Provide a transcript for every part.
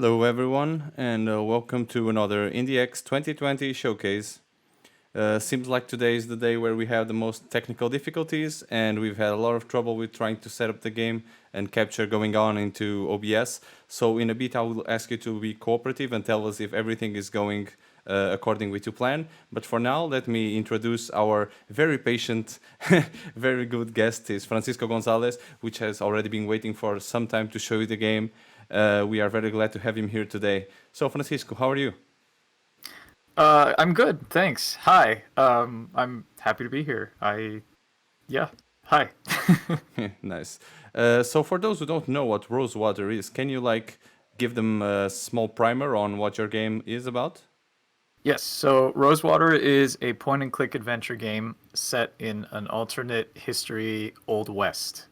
Hello, everyone, and welcome to another IndieX 2020 showcase. Seems like today is the day where we have the most technical difficulties, and we've had a lot of trouble with trying to set up the game and capture going on into OBS. So, in a bit, I will ask you to be cooperative and tell us if everything is going according to plan. But for now, let me introduce our very patient, very good guest, is Francisco González, which has already been waiting for some time to show you the game. We are very glad to have him here today. So, Francisco, how are you? I'm good, thanks. Hi. I'm happy to be here. Yeah. Hi. Nice. So, for those who don't know what Rosewater is, can you give them a small primer on what your game is about? Yes. So Rosewater is a point-and-click adventure game set in an alternate history Old West.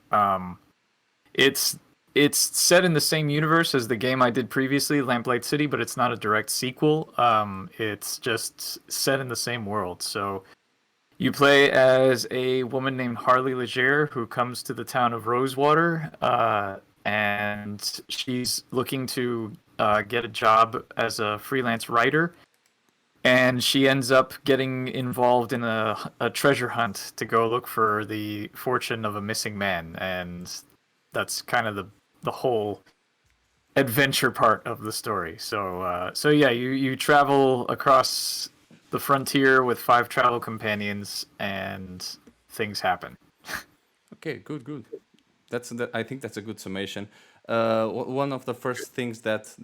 It's it's set in the same universe as the game I did previously, Lamplight City, but it's not a direct sequel. It's just set in the same world. So you play as a woman named Harley Leger who comes to the town of Rosewater, and she's looking to get a job as a freelance writer. And she ends up getting involved in a treasure hunt to go look for the fortune of a missing man. And that's kind of the whole adventure part of the story. So yeah, you travel across the frontier with 5 travel companions, and things happen. Okay, good. I think that's a good summation. One of the first things that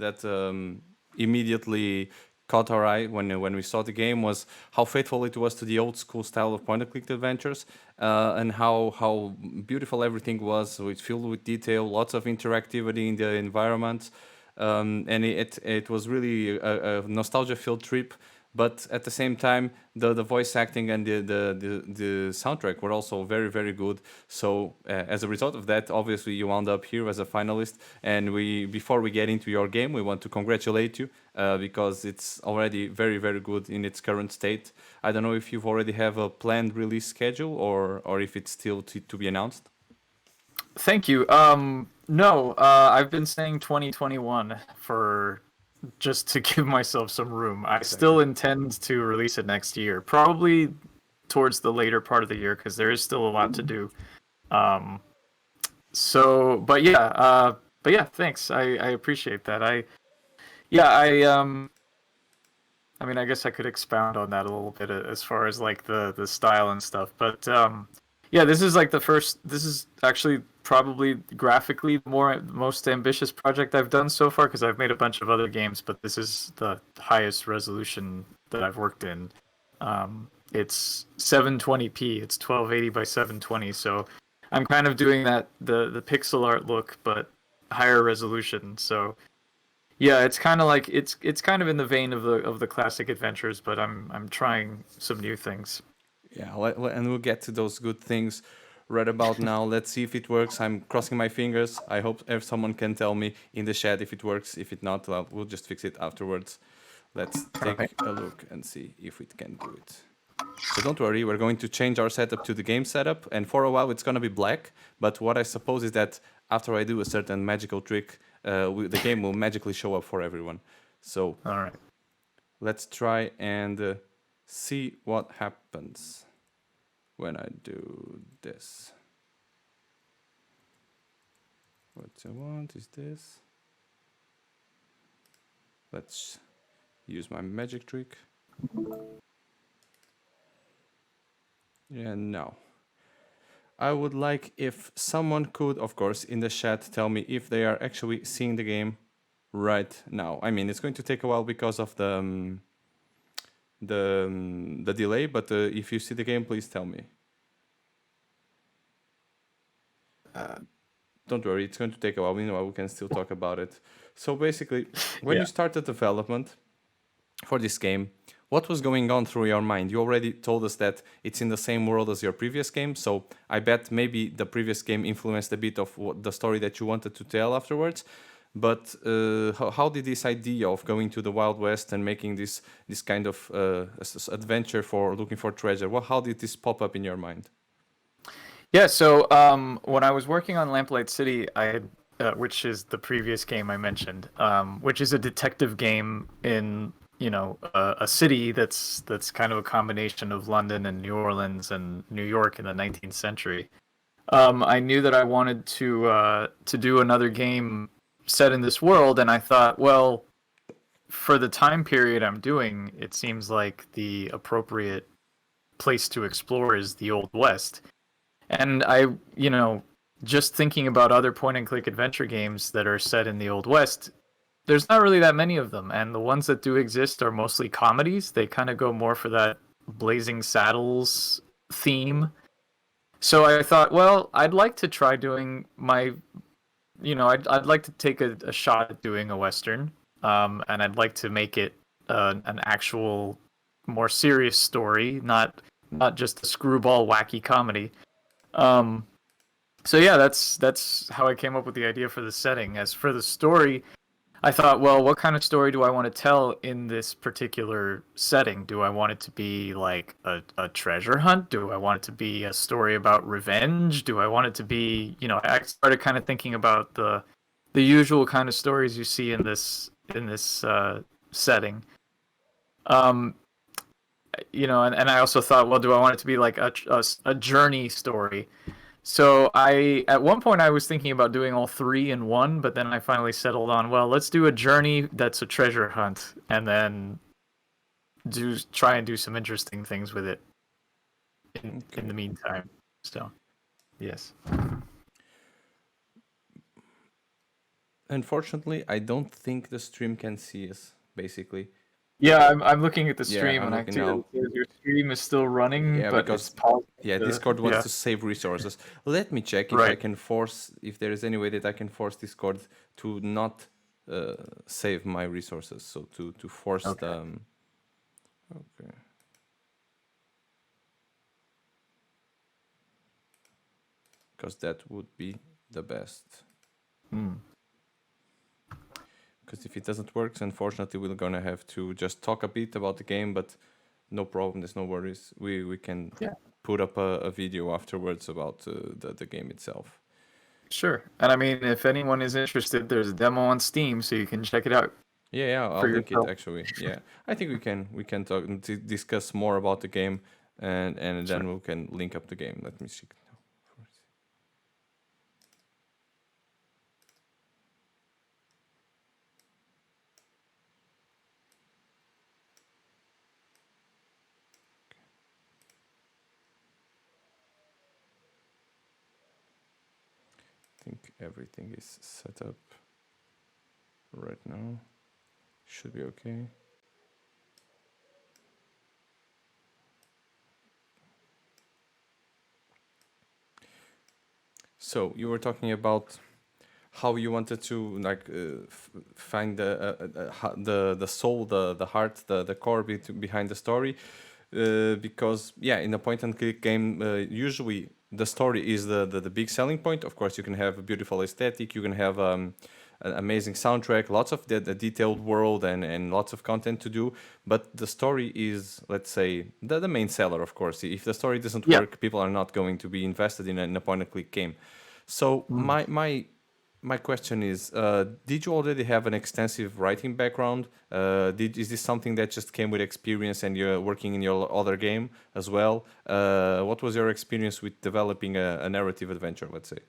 immediately caught our eye when we saw the game was how faithful it was to the old school style of point and click adventures, and how beautiful everything was. So it's filled with detail, lots of interactivity in the environment, and it was really a nostalgia filled trip. But at the same time, the voice acting and the soundtrack were also very good. So as a result of that, obviously you wound up here as a finalist. And we before we get into your game, we want to congratulate you because it's already very good in its current state. I don't know if you've already have a planned release schedule or if it's still to be announced. Thank you. No, I've been saying 2021 for just to give myself some room. I Exactly. still intend to release it next year, probably towards the later part of the year, because there is still a lot to do. Um, so, but yeah, thanks. I appreciate that. Yeah, I mean, I guess I could expound on that a little bit as far as like the style and stuff. But yeah, this is like the first. This is actually probably graphically most ambitious project I've done so far because I've made a bunch of other games, but this is the highest resolution that I've worked in. It's 720p. It's 1280 by 720. So I'm kind of doing that the pixel art look, but higher resolution. So yeah, it's kind of like it's kind of in the vein of the classic adventures, but I'm trying some new things. Yeah, and we'll get to those good things right about now. Let's see if it works. I'm crossing my fingers. I hope if someone can tell me in the chat if it works. If it not, well, we'll just fix it afterwards. Let's All take right. a look and see if it can do it. So don't worry, we're going to change our setup to the game setup, and for a while it's gonna be black. But what I suppose is that after I do a certain magical trick, the game will magically show up for everyone. So All right. let's try and see what happens when I do this. What I want is this. Let's use my magic trick. And now, I would like if someone could, of course, in the chat tell me if they are actually seeing the game right now. I mean, it's going to take a while because of the delay, but if you see the game, please tell me. Don't worry, it's going to take a while. Meanwhile, we can still talk about it. So basically, when you Yeah. started development for this game, what was going on through your mind? You already told us that it's in the same world as your previous game, so I bet maybe the previous game influenced a bit of the story that you wanted to tell afterwards. But how did this idea of going to the Wild West and making this kind of adventure for looking for treasure? How did this pop up in your mind? Yeah, so when I was working on Lamplight City, I had which is the previous game I mentioned, which is a detective game in a city that's kind of a combination of London and New Orleans and New York in the 19th century. I knew that I wanted to do another game set in this world, and I thought, well, for the time period I'm doing, it seems like the appropriate place to explore is the Old West. And just thinking about other point and click adventure games that are set in the Old West, there's not really that many of them. And the ones that do exist are mostly comedies. They kind of go more for that Blazing Saddles theme. So I thought, well, I'd like to try doing I'd like to take a shot at doing a Western. And I'd like to make it an actual, more serious story, not just a screwball wacky comedy. Um, so yeah, that's how I came up with the idea for the setting. As for the story, I thought, well, what kind of story do I want to tell in this particular setting? Do I want it to be like a treasure hunt? Do I want it to be a story about revenge? Do I want it to be, I started kind of thinking about the usual kind of stories you see in this setting. Um, and I also thought, well, do I want it to be like a journey story? So at one point I was thinking about doing all three in one, but then I finally settled on, well, let's do a journey that's a treasure hunt, and then try and do some interesting things with it in the meantime. So, yes. Unfortunately, I don't think the stream can see us, basically. Yeah, I'm looking at the Yeah, stream, I'm and I looking see now. that your stream is still running, Yeah, but because it's paused. Discord wants Yeah, to save resources. Let me check if I right. can force, if there is any way that I can force Discord to not save my resources. So to force Okay. them. Okay. Because that would be the best. Hmm. Because if it doesn't work, unfortunately, we're gonna have to just talk a bit about the game, but no problem, there's no worries. We can Yeah, put up a video afterwards about the game itself. sure. And I mean, if anyone is interested, there's a demo on Steam, so you can check it out Yeah, for I'll link it yourself. actually. Yeah, I think we can talk and discuss more about the game, and Sure. then we can link up the game. Let me see. I think everything is set up right now. Should be okay. So you were talking about how you wanted to like find the soul, the heart, the core behind the story, because yeah, in a point and click game, usually the story is the big selling point. Of course, you can have a beautiful aesthetic, you can have an amazing soundtrack, lots of the detailed world and lots of content to do, but the story is, let's say, the main seller. Of course, if the story doesn't Yeah. work, people are not going to be invested in a point and click game. So Mm. my question is, did you already have an extensive writing background? Is this something that just came with experience and you're working in your other game as well? What was your experience with developing a narrative adventure, let's say?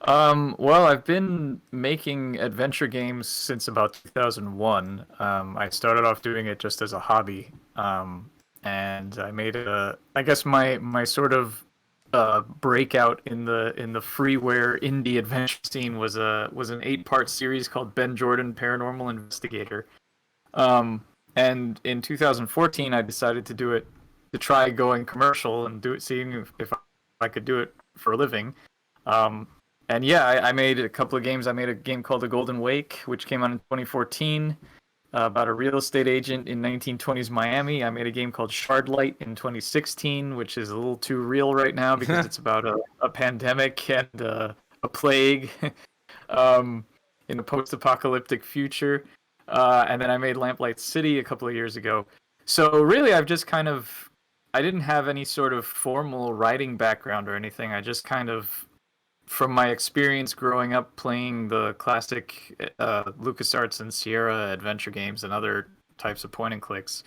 Well, I've been making adventure games since about 2001. I started off doing it just as a hobby. And I made I guess my sort of breakout in the freeware indie adventure scene was an 8-part series called Ben Jordan Paranormal Investigator. And in 2014, I decided to try going commercial and seeing if I could do it for a living. Um, and yeah, I made a couple of games. I made a game called The Golden Wake, which came out in 2014, about a real estate agent in 1920s Miami. I made a game called Shardlight in 2016, which is a little too real right now because it's about a pandemic and a plague um, in a post-apocalyptic future. And then I made Lamplight City a couple of years ago. So really, I didn't have any sort of formal writing background or anything. I just kind of from my experience growing up playing the classic LucasArts and Sierra adventure games and other types of point and clicks,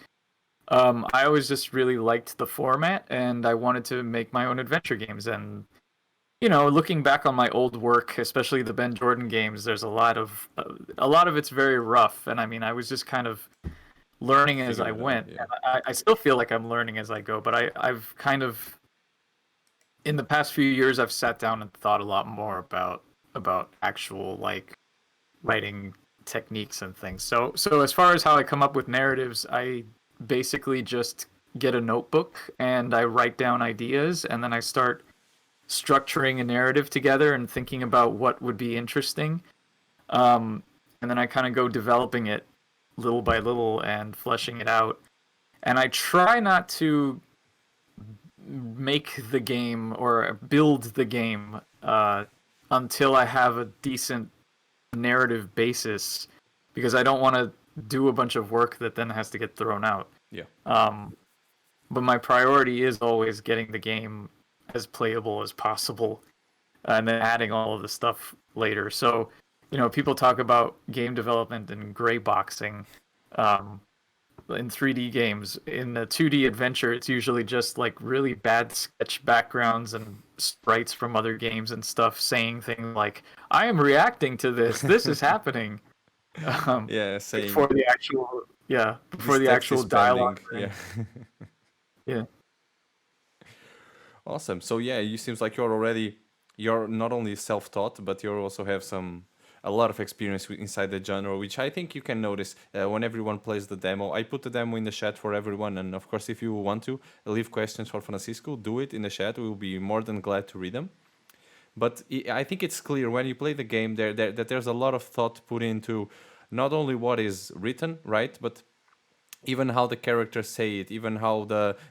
I always just really liked the format, and I wanted to make my own adventure games. And looking back on my old work, especially the Ben Jordan games, there's a lot of it's very rough. And I mean, I was just kind of learning as I Figuring it out, went. yeah. And I still feel like I'm learning as I go, but I've kind of in the past few years I've sat down and thought a lot more about actual like writing techniques and things. So as far as how I come up with narratives, I basically just get a notebook and I write down ideas, and then I start structuring a narrative together and thinking about what would be interesting. And then I kind of go developing it little by little and fleshing it out. And I try not to make the game or build the game until I have a decent narrative basis, because I don't want to do a bunch of work that then has to get thrown out. Yeah. But my priority is always getting the game as playable as possible, and then adding all of the stuff later. So, people talk about game development and gray boxing in 3D games. In a 2D adventure, it's usually just like really bad sketch backgrounds and sprites from other games and stuff saying things like, "I am reacting to this. This is happening." Yeah, saying Before the actual, yeah, before this the text actual is pending. dialogue. Yeah. Yeah. Awesome. So yeah, you seems like you're not only self-taught, but you also have a lot of experience inside the genre, which I think you can notice when everyone plays the demo. I put the demo in the chat for everyone, and of course, if you want to leave questions for Francisco, do it in the chat. We'll be more than glad to read them. But I think it's clear when you play the game that there's a lot of thought put into not only what is written, right, but even how the characters say it, even how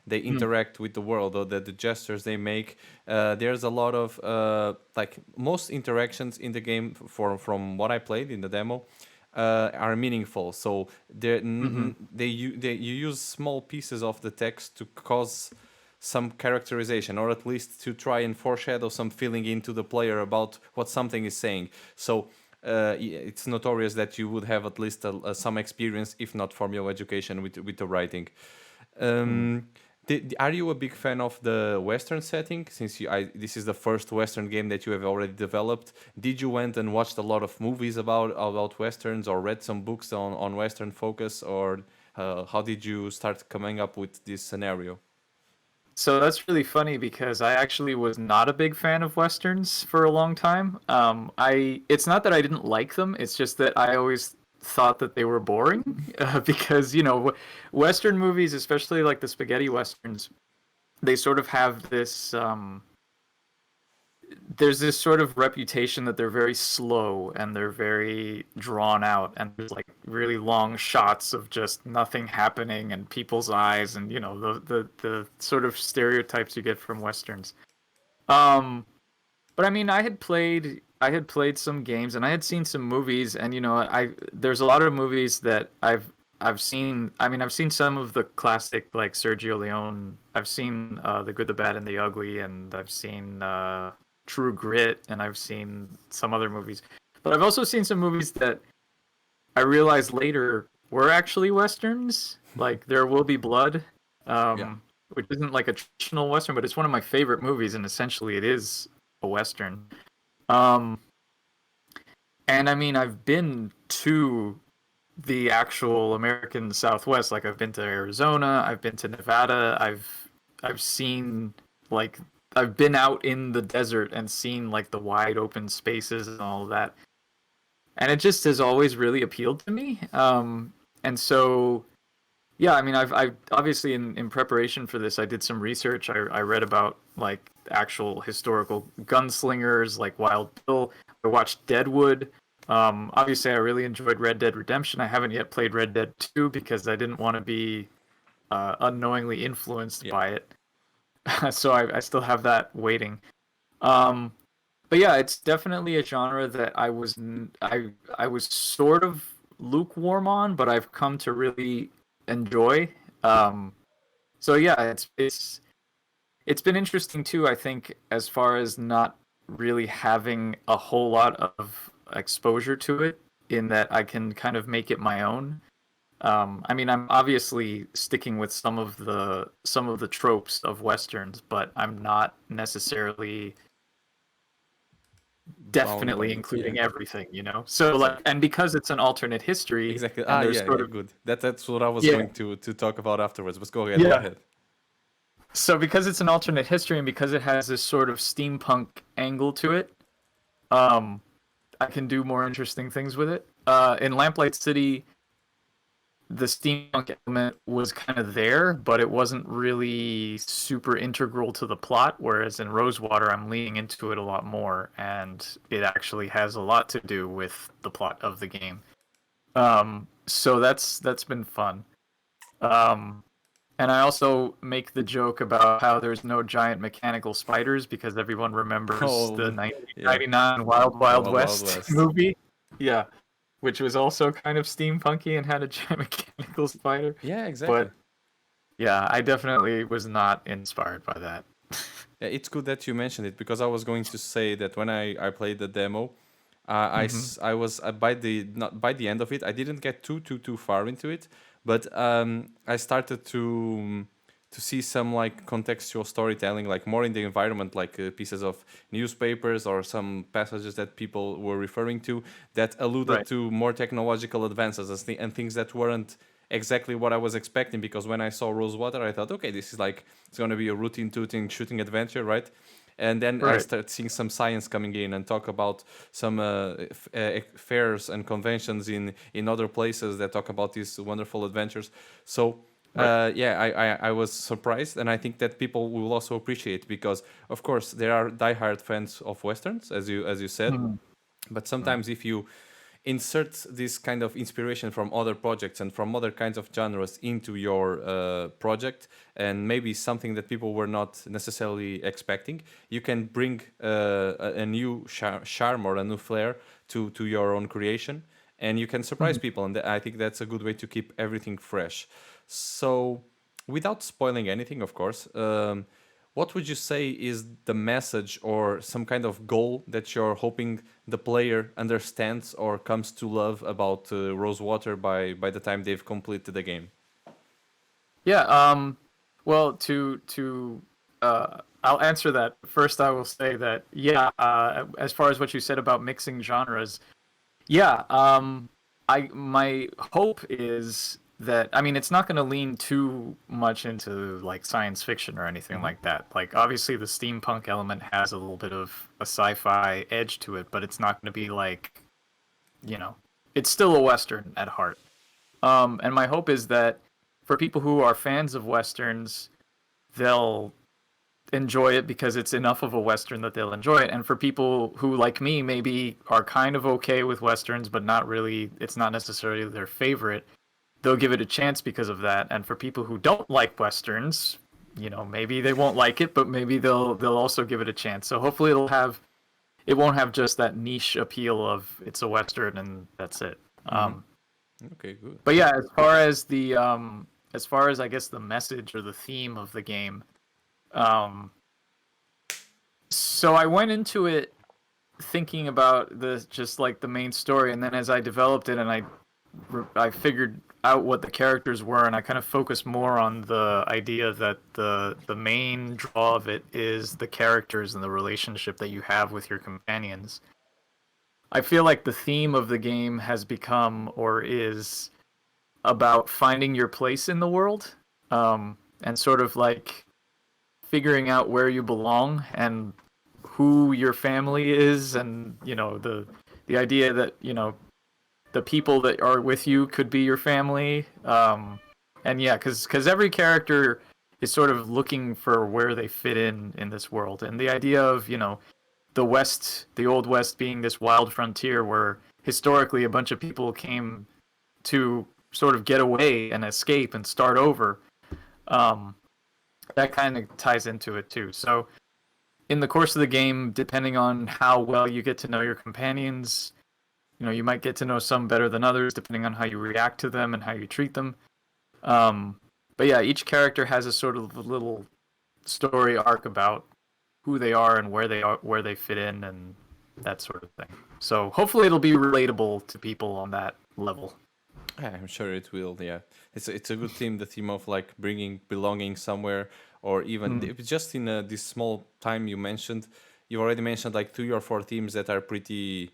they Mm. interact with the world, or the gestures they make. There's a lot of like most interactions in the game from what I played in the demo are meaningful. So Mm-hmm. you use small pieces of the text to cause some characterization, or at least to try and foreshadow some feeling into the player about what something is saying. So it's notorious that you would have at least some experience, if not formal education, with the writing. Mm. Are you a big fan of the Western setting? Since this is the first Western game that you have already developed, did you went and watched a lot of movies about Westerns, or read some books on Western focus, or how did you start coming up with this scenario? So that's really funny because I actually was not a big fan of westerns for a long time. It's not that I didn't like them; it's just that I always thought that they were boring because Western movies, especially like the spaghetti westerns, they sort of have this there's this sort of reputation that they're very slow and they're very drawn out, and there's like really long shots of just nothing happening and people's eyes, and the sort of stereotypes you get from westerns. um but I mean, I had played some games and I had seen some movies, and I there's a lot of movies that I've seen. I mean, I've seen some of the classic like Sergio Leone. I've seen The Good, the Bad, and the Ugly, and I've seen True Grit, and I've seen some other movies. But I've also seen some movies that I realized later were actually westerns, like There Will Be Blood, Yeah. which isn't like a traditional western, but it's one of my favorite movies, and essentially it is a western. Um, and I mean, I've been to the actual American Southwest. Like I've been to Arizona, I've been to Nevada, I've seen like I've been out in the desert and seen like the wide open spaces and all of that. And it just has always really appealed to me. And so yeah, I mean, I've obviously in preparation for this, I did some research. I read about like actual historical gunslingers like Wild Bill. I watched Deadwood. Obviously, I really enjoyed Red Dead Redemption. I haven't yet played Red Dead 2 because I didn't want to be unknowingly influenced Yeah. by it. So I still have that waiting. Um, but yeah, it's definitely a genre that I was sort of lukewarm on, but I've come to really enjoy. Um, so yeah, it's been interesting too. I think as far as not really having a whole lot of exposure to it in that I can kind of make it my own. I mean, I'm obviously sticking with some of the tropes of westerns, but I'm not necessarily Bound by definitely it. Yeah, including everything, you know? So like, exactly. and because it's an alternate history Exactly. and there's Yeah, sort yeah, of, good. That's what I was yeah, going to talk about afterwards. But go ahead, go yeah. ahead. So because it's an alternate history and because it has this sort of steampunk angle to it, um, I can do more interesting things with it. In Lamplight City, the steampunk element was kind of there, but it wasn't really super integral to the plot. Whereas in Rosewater, I'm leaning into it a lot more, and it actually has a lot to do with the plot of the game. So that's been fun. Um, and I also make the joke about how there's no giant mechanical spiders because everyone remembers Oh, the yeah, 1999 Wild the Wild Wild Wild West West. movie. Yeah, which was also kind of steampunky and had a giant mechanical spider. Yeah, exactly. But yeah, I definitely was not inspired by that. Yeah, it's good that you mentioned it because I was going to say that when I played the demo, Hmm. I was by the not by the end of it, I didn't get too far into it, but I started to see some like contextual storytelling, like more in the environment, like pieces of newspapers or some passages that people were referring to that alluded Right. to more technological advances and things that weren't exactly what I was expecting. Because when I saw Rosewater, I thought, okay, this is like it's gonna be a routine tooting shooting adventure, right? And then I Right. start seeing some science coming in and talk about some fairs and conventions in other places that talk about these wonderful adventures. So Right. yeah, I was surprised, and I think that people will also appreciate because, of course, there are diehard fans of westerns, as you said, Mhm. but Right. sometimes if you insert this kind of inspiration from other projects and from other kinds of genres into your project, and maybe something that people were not necessarily expecting, you can bring a new charm or a new flair to your own creation, and you can surprise Mhm. people. And I think that's a good way to keep everything fresh. So, without spoiling anything, of course, what would you say is the message or some kind of goal that you're hoping the player understands or comes to love about Rosewater by the time they've completed the game? Yeah. Well, I'll answer that first. I will say that yeah. As far as what you said about mixing genres, yeah. I my hope is that I mean it's not going to lean too much into like science fiction or anything Hmm. like that. Like obviously the steampunk element has a little bit of a sci-fi edge to it, but it's not going to be like you know, it's still a western at heart. And my hope is that for people who are fans of westerns, they'll enjoy it because it's enough of a western that they'll enjoy it. And for people who, like me, maybe are kind of okay with westerns, but not really, it's not necessarily their favorite, they'll give it a chance because of that. And for people who don't like westerns, you know, maybe they won't like it, but maybe they'll also give it a chance. So hopefully it won't have just that niche appeal of it's a western and that's it. Hmm. Um, Okay, good. but yeah, as far as I guess the message or the theme of the game, um, so I went into it thinking about the just like the main story, and then as I developed it and I figured out what the characters were, and I kind of focused more on the idea that the main draw of it is the characters and the relationship that you have with your companions. I feel like the theme of the game has become or is about finding your place in the world, and sort of like figuring out where you belong and who your family is, and you know the idea that you know the people that are with you could be your family. And yeah, because every character is sort of looking for where they fit in this world, and the idea of you know the West, the old West, being this wild frontier where historically a bunch of people came to sort of get away and escape and start over. Um, that kind of ties into it too. So in the course of the game, depending on how well you get to know your companions, you know, you might get to know some better than others, depending on how you react to them and how you treat them. Um, but yeah, each character has a sort of a little story arc about who they are and where they fit in, and that sort of thing. So hopefully it'll be relatable to people on that level. Yeah, I'm sure it will. Yeah, it's a good theme. The theme of like bringing belonging somewhere, or even Mm. if it's just in this small time you mentioned. You already mentioned like 3 or 4 themes that are pretty,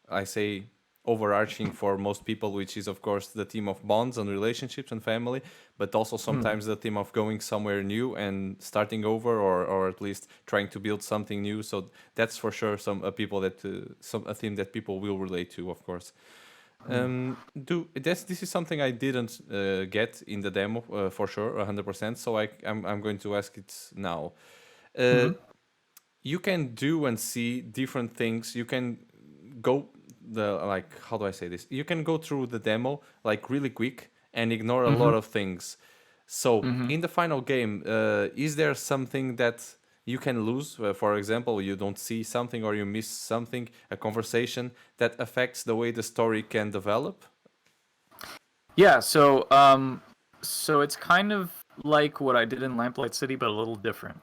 I say, overarching for most people, which is of course the theme of bonds and relationships and family, but also Mm. sometimes the theme of going somewhere new and starting over, or at least trying to build something new. So that's for sure some people that some a theme that people will relate to, of course. Mm. Do this is something I didn't get in the demo for sure, 100%. So I'm going to ask it now. Uh, Mm-hmm. you can do and see different things. You can go the like how do I say this? You can go through the demo like really quick and ignore a Mm-hmm. lot of things. So Mm-hmm. in the final game, is there something that you can lose? For example, you don't see something or you miss something, a conversation that affects the way the story can develop. Yeah, so it's kind of like what I did in Lamplight City, but a little different.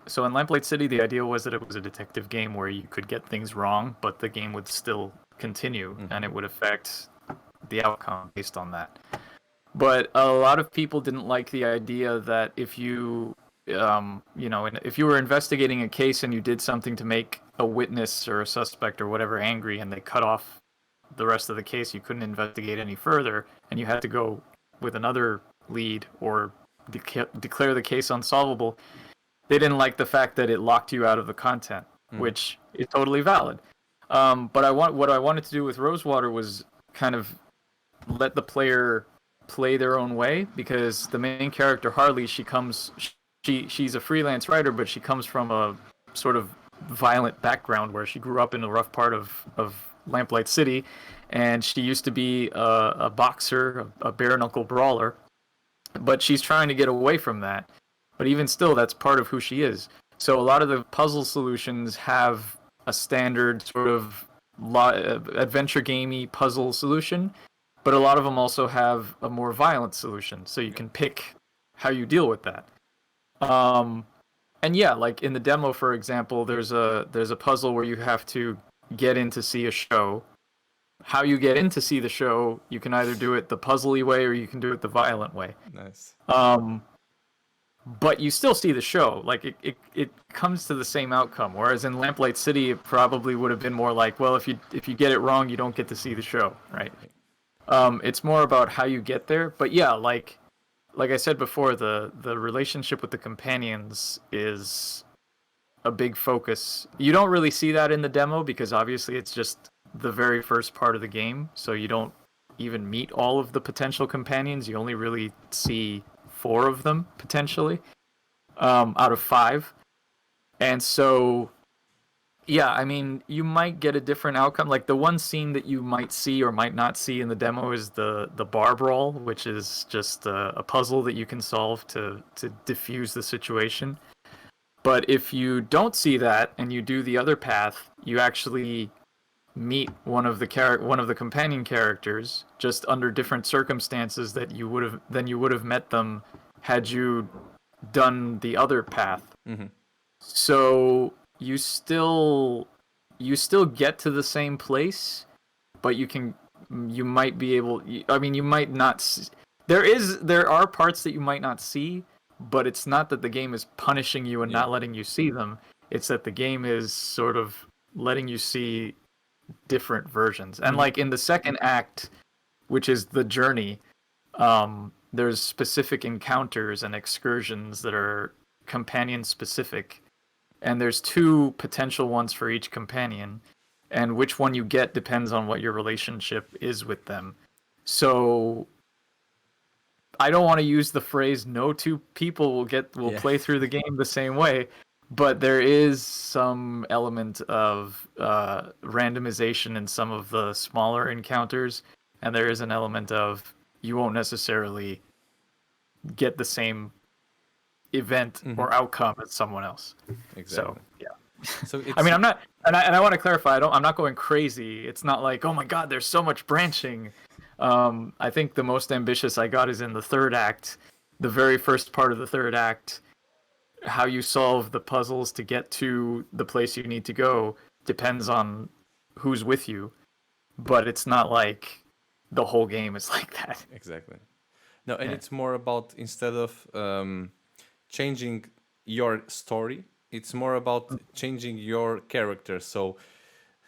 So in Lamplight City, the idea was that it was a detective game where you could get things wrong, but the game would still continue, and it would affect the outcome based on that. But a lot of people didn't like the idea that if you, if you were investigating a case and you did something to make a witness or a suspect or whatever angry, and they cut off the rest of the case, you couldn't investigate any further, and you had to go with another lead or declare the case unsolvable. They didn't like the fact that it locked you out of the content, Mm-hmm. which is totally valid. But what I wanted to do with Rosewater was kind of let the player play their own way, because the main character Harley, she's a freelance writer, but she comes from a sort of violent background where she grew up in a rough part of Lamplight City, and she used to be a boxer, a bare knuckle brawler, but she's trying to get away from that. But even still, that's part of who she is. So a lot of the puzzle solutions have a standard sort of adventure gamey puzzle solution, but a lot of them also have a more violent solution. So you can pick how you deal with that. Um, and yeah, like in the demo, for example, there's a puzzle where you have to get in to see a show. How you get in to see the show, you can either do it the puzzly way or you can do it the violent way. Nice. Um, but you still see the show. Like it comes to the same outcome. Whereas in Lamplight City, it probably would have been more like, well, if you get it wrong, you don't get to see the show, right? It's more about how you get there. But yeah, like I said before, the relationship with the companions is a big focus. You don't really see that in the demo because obviously it's just the very first part of the game, so you don't even meet all of the potential companions. You only really see 4 of them potentially, out of 5. And so yeah, I mean, you might get a different outcome. Like the one scene that you might see or might not see in the demo is the bar brawl, which is just a puzzle that you can solve to diffuse the situation. But if you don't see that and you do the other path, you actually meet one of the companion characters just under different circumstances you would have met them had you done the other path. Mm-hmm. So you still get to the same place, but you might be able. I mean, you might not. There are parts that you might not see, but it's not that the game is punishing you and Yeah. not letting you see them. It's that the game is sort of letting you see different versions. And Mm-hmm. like in the second act, which is the journey, there's specific encounters and excursions that are companion specific, and there's 2 potential ones for each companion, and which one you get depends on what your relationship is with them. So I don't want to use the phrase no 2 people will Yeah. play through the game the same way, but there is some element of randomization in some of the smaller encounters, and there is an element of you won't necessarily get the same event Mm-hmm. or outcome as someone else. So Exactly. yeah. So I it's mean, I'm not, and I want to clarify. I'm not going crazy. It's not like, oh my god, there's so much branching. I think the most ambitious I got is in the third act, the very first part of the third act. how you solve the puzzles to get to the place you need to go depends on who's with you, but it's not like the whole game is like that. Exactly. No, and Yeah. it's more about instead of changing your story, it's more about changing your character. So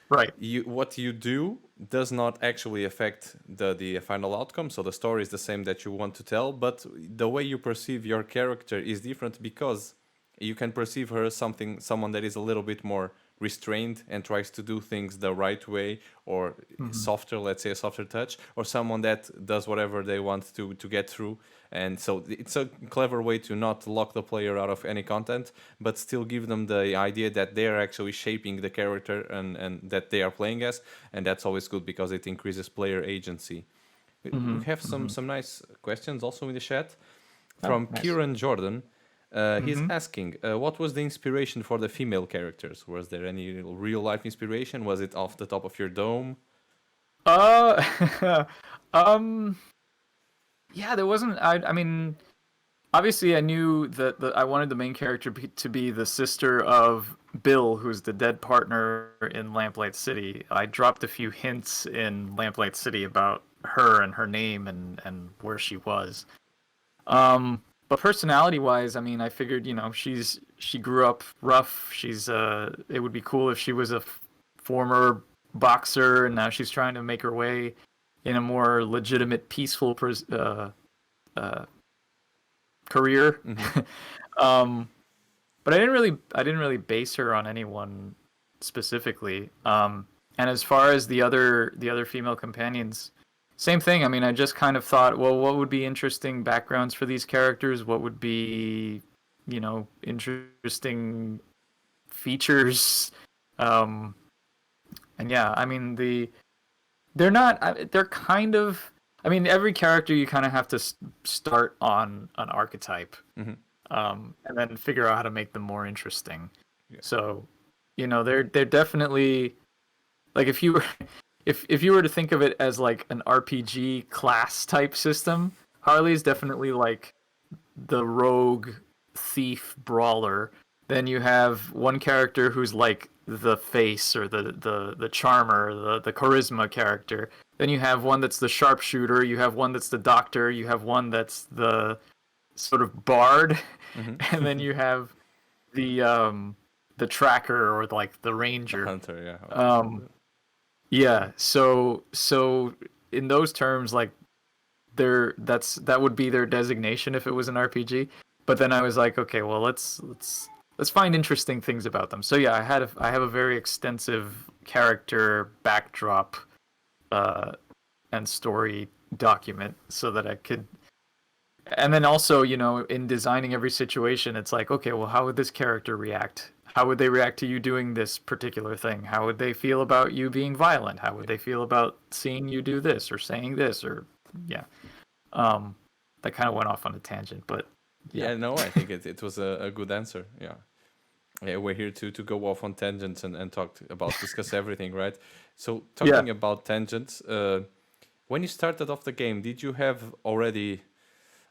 Right. what you do does not actually affect the final outcome. So the story is the same that you want to tell, but the way you perceive your character is different because you can perceive her someone that is a little bit more restrained and tries to do things the right way, or Hmm. softer, let's say a softer touch, or someone that does whatever they want to get through. And so it's a clever way to not lock the player out of any content, but still give them the idea that they're actually shaping the character and that they are playing as. And that's always good because it increases player agency. We Hmm. have Hmm. some nice questions also in the chat Oh, from nice. Kieran Jordan. He's Hmm. asking, what was the inspiration for the female characters? Was there any real life inspiration? Was it off the top of your dome? Uh, um, yeah, there wasn't. I mean, obviously, I knew that I wanted the main character to be the sister of Bill, who's the dead partner in Lamplight City. I dropped a few hints in Lamplight City about her and her name and where she was. But personality-wise, I mean, I figured, she grew up rough. It would be cool if she was a former boxer and now she's trying to make her way in a more legitimate, peaceful uh, career. Hmm. um, but I didn't really base her on anyone specifically. And as far as the other female companions, same thing. I mean, I just kind of thought, well, what would be interesting backgrounds for these characters? What would be, interesting features? Um, and yeah, I mean, they're not. They're kind of. I mean, every character you kind of have to start on an archetype, Hmm. and then figure out how to make them more interesting. Yeah. So, they're definitely like if you were if you were to think of it as like an RPG class type system, Harley's definitely like the rogue thief brawler. Then you have one character who's like the face or the charmer, the charisma character. Then you have one that's the sharpshooter, you have one that's the doctor, you have one that's the sort of bard, Hmm. and then you have the tracker or like the The ranger. hunter, yeah. Um yeah, so in those terms, like that would be their designation if it was an RPG. But then I was like, okay, well let's find interesting things about them. So yeah, I have a very extensive character backdrop uh, and story document so that I could. And then also, in designing every situation, it's like, okay, well, how would this character react? How would they react to you doing this particular thing? How would they feel about you being violent? How would they feel about seeing you do this or saying this or yeah. Um, that kind of went off on a tangent, but yeah. Yeah, no, I think it was a good answer. Yeah. Yeah, we're here to go off on tangents and discuss everything, right? So Yeah. talking about tangents, when you started off the game, did you have already,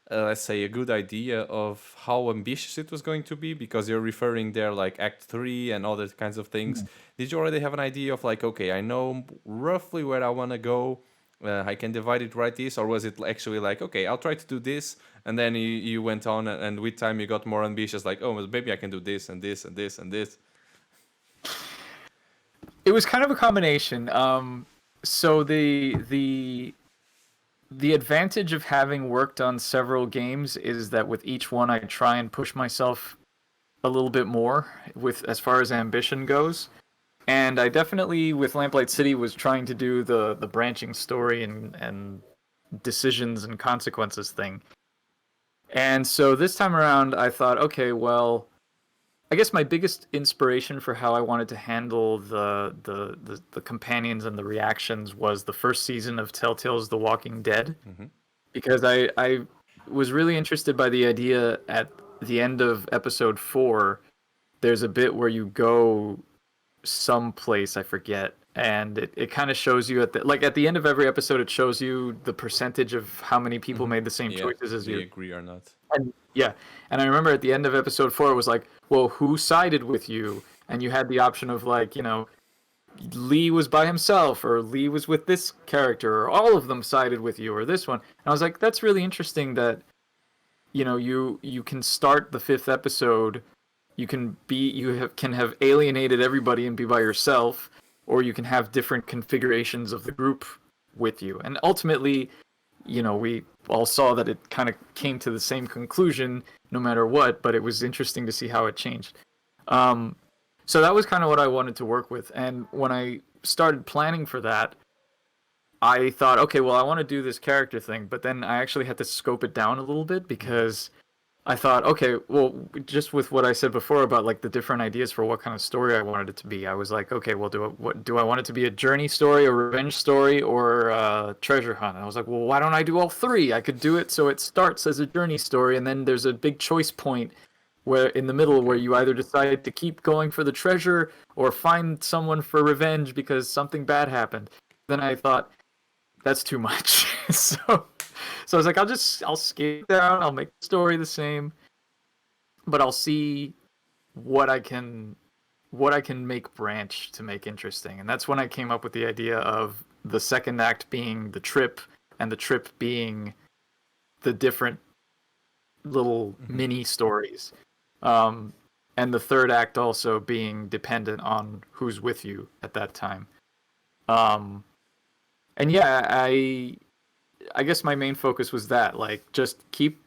let's say, a good idea of how ambitious it was going to be? Because you're referring there like Act 3 and other kinds of things. Did you already have an idea of like, okay, I know roughly where I want to go, I can divide it right this, or was it actually like, okay, I'll try to do this, and then you went on, and with time you got more ambitious, like, oh, well, maybe I can do this and this and this and this. It was kind of a combination. So the advantage of having worked on several games is that with each one I try and push myself a little bit more with as far as ambition goes. And I definitely with Lamplight City was trying to do the branching story and decisions and consequences thing. And so this time around I thought, okay, well, I guess my biggest inspiration for how I wanted to handle the companions and the reactions was the first season of Telltale's The Walking Dead, Hmm. because I was really interested by the idea at the end of episode 4. There's a bit where you go someplace, I forget, and it kind of shows you at the end of every episode, it shows you the percentage of how many people Hmm. made the same Yeah, choices as they you. agree or not. And yeah, and I remember at the end of episode 4, it was like, well, who sided with you? And you had the option of like, Lee was by himself, or Lee was with this character, or all of them sided with you, or this one. And I was like, that's really interesting that you can start the 5th episode, can have alienated everybody and be by yourself, or you can have different configurations of the group with you. And ultimately, we all saw that it kind of came to the same conclusion no matter what, but it was interesting to see how it changed. Um, so that was kind of what I wanted to work with. And when I started planning for that, I thought, okay, well, I want to do this character thing, but then I actually had to scope it down a little bit because I thought, okay, well, just with what I said before about like the different ideas for what kind of story I wanted it to be, I was like, okay, well, do I want it to be a journey story, a revenge story, or a treasure hunt? And I was like, well, why don't I do all three? I could do it so it starts as a journey story, and then there's a big choice point where in the middle where Okay. you either decide to keep going for the treasure or find someone for revenge because something bad happened. Then I thought that's too much. So I was like, I'll scale it down. I'll make the story the same, but I'll see what I can make branch to make interesting. And that's when I came up with the idea of the second act being the trip, and the trip being the different little Hmm. mini stories. And the third act also being dependent on who's with you at that time. Um, and yeah, I guess my main focus was that, like, just keep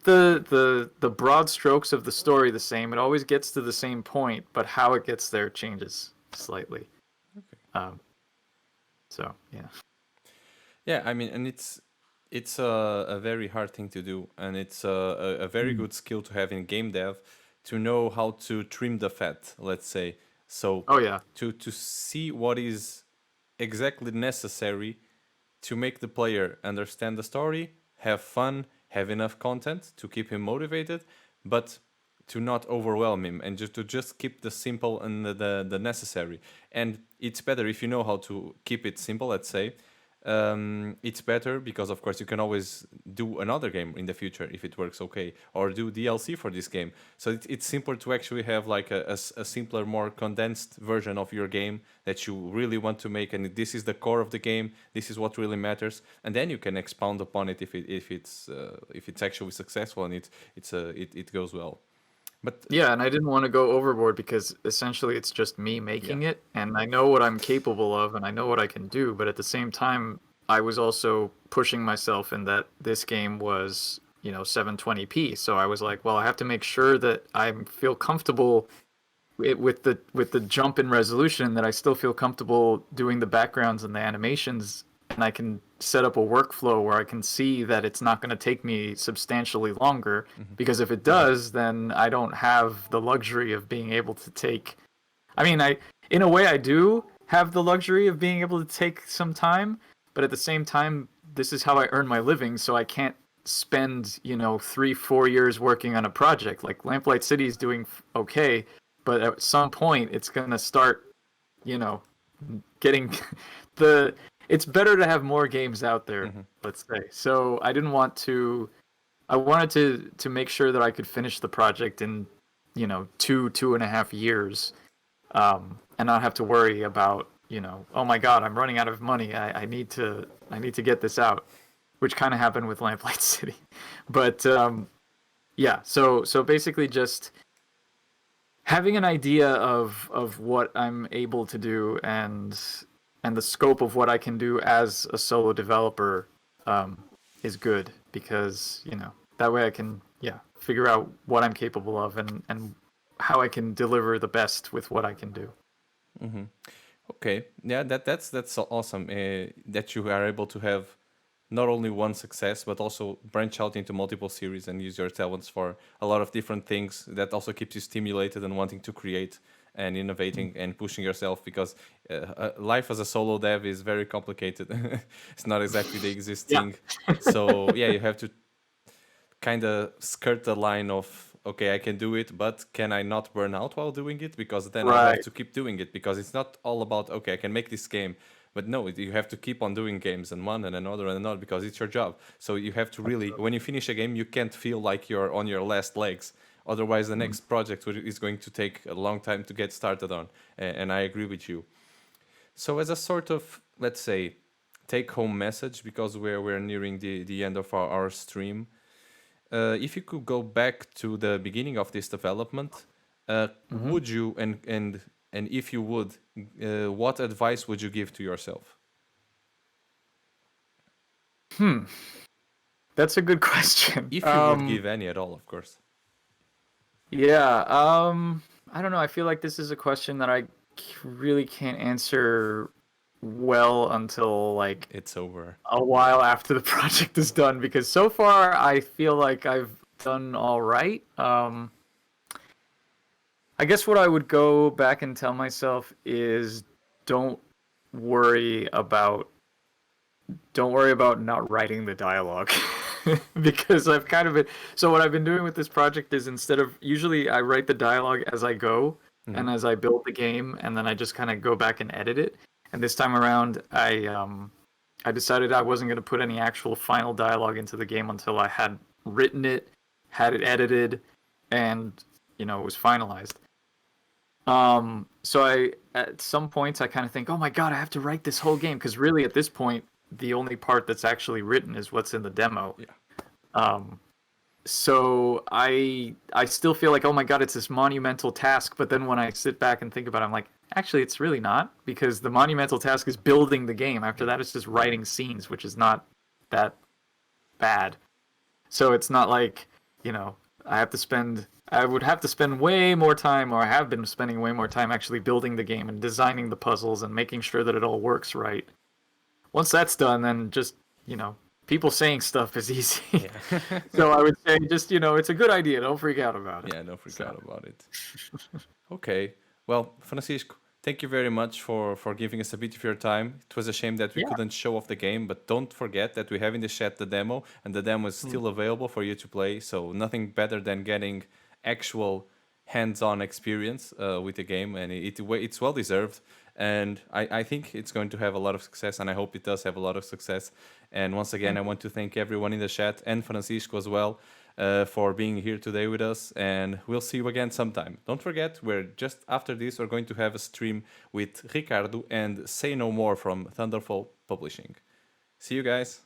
the broad strokes of the story the same. It always gets to the same point, but how it gets there changes slightly. Okay. Um, so yeah. Yeah, I mean, and it's a very hard thing to do, and it's a very Mm. good skill to have in game dev to know how to trim the fat, let's say. So Oh yeah. to see what is exactly necessary to make the player understand the story, have fun, have enough content to keep him motivated, but to not overwhelm him, and just keep the simple and the necessary. And it's better if you know how to keep it simple, let's say. It's better because of course you can always do another game in the future if it works okay, or do DLC for this game. So it's simpler to actually have like a simpler, more condensed version of your game that you really want to make, and this is the core of the game, this is what really matters, and then you can expound upon it if it's actually successful and it goes well. But Yeah, and I didn't want to go overboard because essentially it's just me yeah. making it, and I know what I'm capable of and I know what I can do, but at the same time I was also pushing myself in that this game was, 720p. So I was like, well, I have to make sure that I feel comfortable with the jump in resolution, that I still feel comfortable doing the backgrounds and the animations, and I can set up a workflow where I can see that it's not going to take me substantially longer, Hmm. because if it does, then I don't have the luxury of being able to take, I mean, I in a way I do have the luxury of being able to take some time, but at the same time this is how I earn my living, so I can't spend 3-4 years working on a project. Like Lamplight City is doing okay, but at some point it's gonna start, you know, getting the. It's better to have more games out there, Hmm. let's say. So I didn't want to. I wanted to make sure that I could finish the project in, 2.5 years, and not have to worry about, oh my God, I'm running out of money. I need to get this out, which kind of happened with Lamplight City, but yeah. So basically just having an idea of what I'm able to do, and the scope of what I can do as a solo developer, um, is good, because that way I can, yeah, figure out what I'm capable of, and how I can deliver the best with what I can do. Hmm. Okay, yeah, that's so awesome that you are able to have not only one success but also branch out into multiple series and use your talents for a lot of different things. That also keeps you stimulated and wanting to create and innovating and pushing yourself, because life as a solo dev is very complicated. It's not exactly the easiest Yeah. thing. So yeah, you have to kind of skirt the line of okay, I can do it, but can I not burn out while doing it? Because then I'll have Right. to keep doing it, because it's not all about, okay, I can make this game. But no, you have to keep on doing games, and one and another, because it's your job. So you have to really, when you finish a game, you can't feel like you're on your last legs. Otherwise, the next project is going to take a long time to get started on. And I agree with you. So as a sort of, let's say, take home message, because we're nearing the end of our stream, if you could go back to the beginning of this development, Hmm. would you, and if you would, what advice would you give to yourself? That's a good question. If you would give any at all, of course. Yeah. I don't know. I feel like this is a question that really can't answer well until like It's over. a while after the project is done, because so far I feel like I've done all right. I guess what I would go back and tell myself is don't worry about don't worry about not writing the dialogue. Because I've kind of been so what I've been doing with this project is, instead of, usually I write the dialogue as I go Hmm. and as I build the game, and then I just kind of go back and edit it. And this time around I decided I wasn't going to put any actual final dialogue into the game until I had written it, had it edited, and it was finalized. So at some points I kind of think, oh my god, I have to write this whole game, because really at this point the only part that's actually written is what's in the demo. Yeah. Um, so I still feel like, oh my god, it's this monumental task, but then when I sit back and think about it, I'm like, actually it's really not, because the monumental task is building the game. After that it's just writing scenes, which is not that bad. So it's not like, I would have to spend way more time, or I have been spending way more time actually building the game and designing the puzzles and making sure that it all works right. Once that's done, then just, people saying stuff is easy. Yeah. So I would say, just, it's a good idea. Don't freak out about it. Yeah, don't So, forget about it. Okay. Well, Francisco, thank you very much for giving us a bit of your time. It was a shame that we yeah. couldn't show off the game, but don't forget that we have in the chat the demo, and the demo is Mm. still available for you to play. So nothing better than getting actual hands-on experience with the game, and it's well deserved. And I think it's going to have a lot of success, and I hope it does have a lot of success. And once again, Thank I you. want to thank everyone in the chat and Francisco as well, for being here today with us. And we'll see you again sometime. Don't forget, we're just after this, we're going to have a stream with Ricardo and Say No More from Thunderfall Publishing. See you guys.